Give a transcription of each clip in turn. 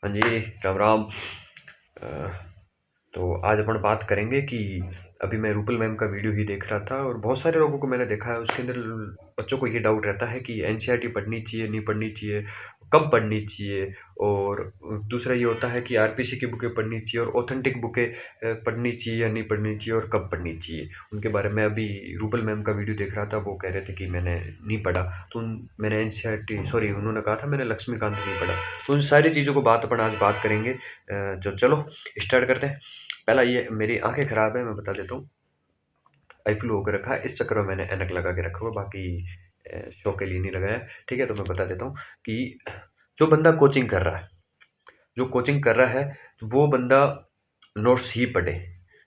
हाँ जी, राम राम। अ, तो आज अपन बात करेंगे कि अभी मैं रूपल मैम का वीडियो ही देख रहा था और बहुत सारे लोगों को मैंने देखा है, उसके अंदर बच्चों को ये डाउट रहता है कि एनसीईआरटी पढ़नी चाहिए, नहीं पढ़नी चाहिए, कब पढ़नी चाहिए। और दूसरा ये होता है कि आरपीसी की बुकें पढ़नी चाहिए और ऑथेंटिक बुकें पढ़नी चाहिए या नहीं पढ़नी चाहिए और कब पढ़नी चाहिए। उनके बारे में अभी रूपल मैम का वीडियो देख रहा था, वो कह रहे थे कि मैंने नहीं पढ़ा। तो मैंने एनसीईआरटी सॉरी उन्होंने कहा था मैंने लक्ष्मीकांत नहीं पढ़ा। तो उन सारी चीज़ों को अपन आज बात करेंगे। जो चलो स्टार्ट करते हैं। पहला ये मेरी आंखें ख़राब है, मैं बता देता हूँ। आई फ्लू होकर रखा है, इस चक्कर में मैंने ऐनक लगा के रखा हुआ, बाकी शो के लिए नहीं लगाया। ठीक है, तो मैं बता देता हूँ कि जो बंदा कोचिंग कर रहा है, जो कोचिंग कर रहा है, तो वो बंदा नोट्स ही पढ़े।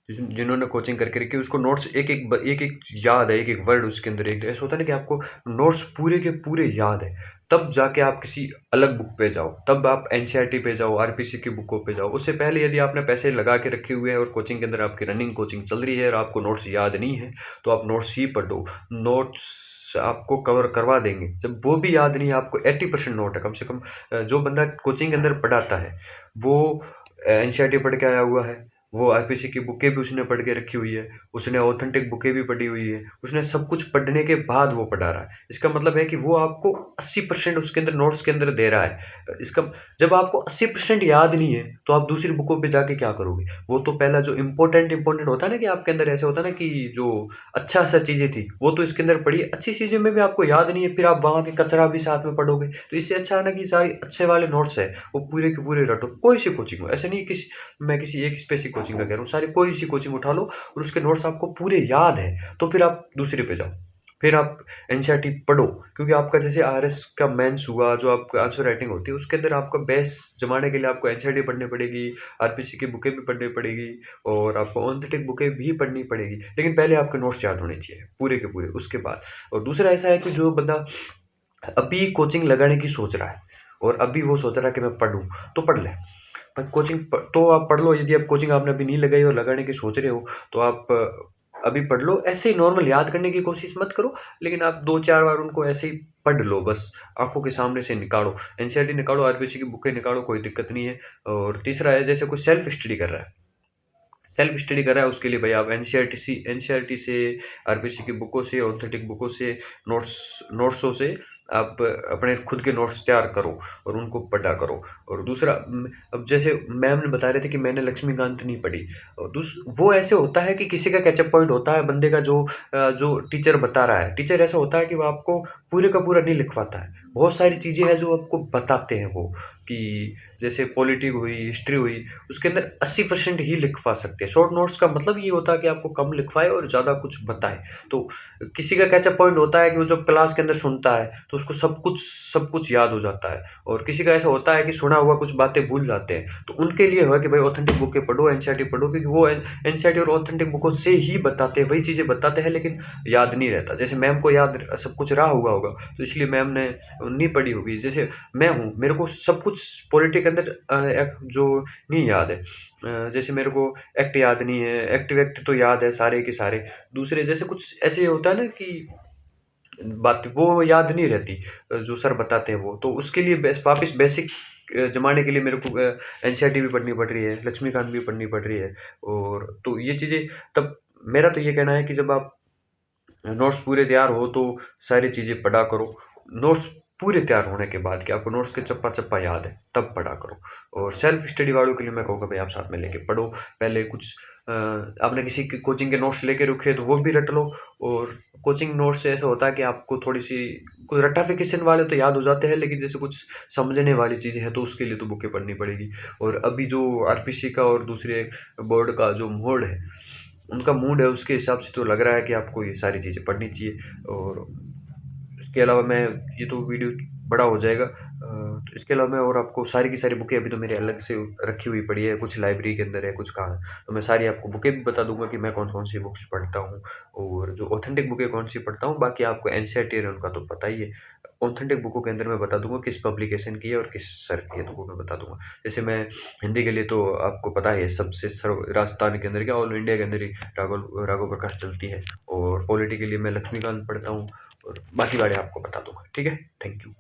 जिन्होंने कोचिंग करके रखी है उसको नोट्स एक एक याद है, एक एक वर्ड उसके अंदर। एक ऐसा होता है ना कि आपको नोट्स पूरे के पूरे याद है, तब जाके आप किसी अलग बुक पे जाओ, तब आप एनसीईआरटी पे जाओ, आरपीसी की बुकों पे जाओ। उससे पहले यदि आपने पैसे लगा के रखे हुए हैं और कोचिंग के अंदर आपकी रनिंग कोचिंग चल रही है और आपको नोट्स याद नहीं है, तो आप नोट्स ही पढ़ो। नोट्स आपको कवर करवा देंगे। जब वो भी याद नहीं है, आपको 80% नोट है कम से कम। जो बंदा कोचिंग के अंदर पढ़ाता है वो एनसीईआरटी पढ़ के आया हुआ है, वो आरपीसी की बुकें भी उसने पढ़ के रखी हुई है, उसने ऑथेंटिक बुकें भी पढ़ी हुई है, उसने सब कुछ पढ़ने के बाद वो पढ़ा रहा है। इसका मतलब है कि वो आपको 80% उसके अंदर नोट्स के अंदर दे रहा है। इसका जब आपको 80% याद नहीं है तो आप दूसरी बुकों पे जाके क्या करोगे? वो तो पहला जो इम्पोर्टेंट होता है ना कि आपके अंदर ऐसे होता है ना कि जो अच्छा सा चीज़ें थी वो तो इसके अंदर पढ़ी, अच्छी चीज़ें में भी आपको याद नहीं है, फिर आप वहाँ के कचरा भी साथ में पढ़ोगे। तो इससे अच्छा है ना कि सारी अच्छे वाले नोट्स है वो पूरे के पूरे रटो। कोई सी कोचिंग हो, ऐसे नहीं किसी मैं किसी एक स्पेसिफिक कोचिंग का कह रहा हूँ, सारी कोई सी कोचिंग उठा लो और उसके नोट्स आपको पूरे याद है, तो फिर आप दूसरे पे जाओ, फिर आप एनसीईआरटी पढ़ो। क्योंकि आपका जैसे आरएस का मेंस हुआ, जो आपका आंसर राइटिंग होती है, उसके अंदर आपका बेस जमाने के लिए आपको एनसीईआरटी पढ़नी पड़ेगी, आरपीसी की बुकें भी पढ़नी पड़ेगी और आपको ऑथेंटिक बुकें भी पढ़नी पड़ेगी। लेकिन पहले आपके नोट्स याद होने चाहिए पूरे के पूरे, उसके बाद। और दूसरा ऐसा है कि जो बंदा अभी कोचिंग लगाने की सोच रहा है और अभी वो सोच रहा है कि मैं पढ़ूं, तो पढ़ ले। पर तो आप पढ़ लो। यदि आप कोचिंग आपने अभी नहीं लगाई और लगाने की सोच रहे हो, तो आप अभी पढ़ लो। ऐसे ही नॉर्मल याद करने की कोशिश मत करो, लेकिन आप 2-4 बार उनको ऐसे ही पढ़ लो, बस आंखों के सामने से निकालो। एनसीईआरटी निकालो, आरपीसी की बुकें निकालो, कोई दिक्कत नहीं है। और तीसरा है, जैसे कोई सेल्फ स्टडी कर रहा है, सेल्फ स्टडी कर रहा है, उसके लिए भाई आप एनसीईआरटी से, आरपीसी की बुकों से, ऑथेंटिक बुकों से, नोट्सों से आप अपने खुद के नोट्स तैयार करो और उनको पढ़ा करो। और दूसरा अब जैसे मैम ने बता रहे थे कि मैंने लक्ष्मीकांत नहीं पढ़ी, और वो ऐसे होता है कि किसी का कैचअप पॉइंट होता है बंदे का, जो टीचर बता रहा है। टीचर ऐसा होता है कि वो आपको पूरे का पूरा नहीं लिखवाता है, बहुत सारी चीज़ें हैं जो आपको बताते हैं वो, कि जैसे पॉलिटी हुई, हिस्ट्री हुई, उसके अंदर 80% ही लिखवा सकते हैं। शॉर्ट नोट्स का मतलब ये होता है कि आपको कम लिखवाए और ज़्यादा कुछ बताए। तो किसी का कैचअप पॉइंट होता है कि वो जब क्लास के अंदर सुनता है तो उसको सब कुछ याद हो जाता है, और किसी का ऐसा होता है कि सुना हुआ कुछ बातें भूल जाते हैं। तो उनके लिए है कि भाई ऑथेंटिक बुकें पढ़ो, एनसीईआरटी पढ़ो, क्योंकि वो एनसीईआरटी और ऑथेंटिक बुकों से ही बताते हैं, वही चीज़ें बताते हैं, लेकिन याद नहीं रहता। जैसे मैम को याद सब कुछ रहा हुआ होगा, तो इसलिए मैम ने नहीं पढ़ी होगी। जैसे मैं हूँ, मेरे को सब कुछ पॉलिटी के अंदर जो नहीं याद है। जैसे मेरे को एक्ट याद नहीं है, एक्ट तो याद है सारे के सारे। दूसरे जैसे कुछ ऐसे होता है ना कि बात वो याद नहीं रहती, जो सर बताते हैं वो, तो उसके लिए वापस बेसिक जमाने के लिए मेरे को एनसीईआरटी भी पढ़नी पड़ रही है, लक्ष्मीकांत भी पढ़नी पड़ रही है। और तो ये चीज़ें, तब मेरा तो ये कहना है कि जब आप नोट्स पूरे तैयार हो तो सारी चीज़ें पढ़ा करो। नोट्स पूरे तैयार होने के बाद कि आपको नोट्स के चप्पा चप्पा याद है, तब पढ़ा करो। और सेल्फ स्टडी वालों के लिए मैं कहूँगा भाई आप साथ में लेके पढ़ो। पहले कुछ आपने किसी की कोचिंग के नोट्स लेके रखे तो वो भी रट लो। और कोचिंग नोट्स से ऐसा होता है कि आपको थोड़ी सी कुछ रट्टाफिकेशन वाले तो याद हो जाते हैं, लेकिन जैसे कुछ समझने वाली चीज़ें हैं तो उसके लिए तो बुकें पढ़नी पड़ेगी। और अभी जो आरपीसी का और दूसरे बोर्ड का जो मोड है, उनका मूड है, उसके हिसाब से तो लग रहा है कि आपको ये सारी चीज़ें पढ़नी चाहिए। और इसके अलावा मैं, ये तो वीडियो बड़ा हो जाएगा, तो इसके अलावा मैं और आपको सारी की सारी बुकें अभी तो मेरे अलग से रखी हुई पड़ी है, कुछ लाइब्रेरी के अंदर है, कुछ कहाँ। तो मैं सारी आपको बुकें भी बता दूंगा कि मैं कौन कौन सी बुक्स पढ़ता हूँ और जो ऑथेंटिक बुकें कौन सी पढ़ता हूँ। बाकी आपको एनसीईआरटी है उनका तो पता ही है। ऑथेंटिक बुकों के अंदर मैं बता दूंगा किस पब्लिकेशन की है और किस सर की है, तो वो मैं बता दूंगा। जैसे मैं हिंदी के लिए तो आपको पता है सबसे सर्व राजस्थान के अंदर क्या ऑल इंडिया के अंदर ही राघव प्रकाश चलती है। और पॉलिटी के लिए मैं लक्ष्मीकांत पढ़ता हूँ, और बाकी वाले आपको बता दूंगा। ठीक है, थैंक यू।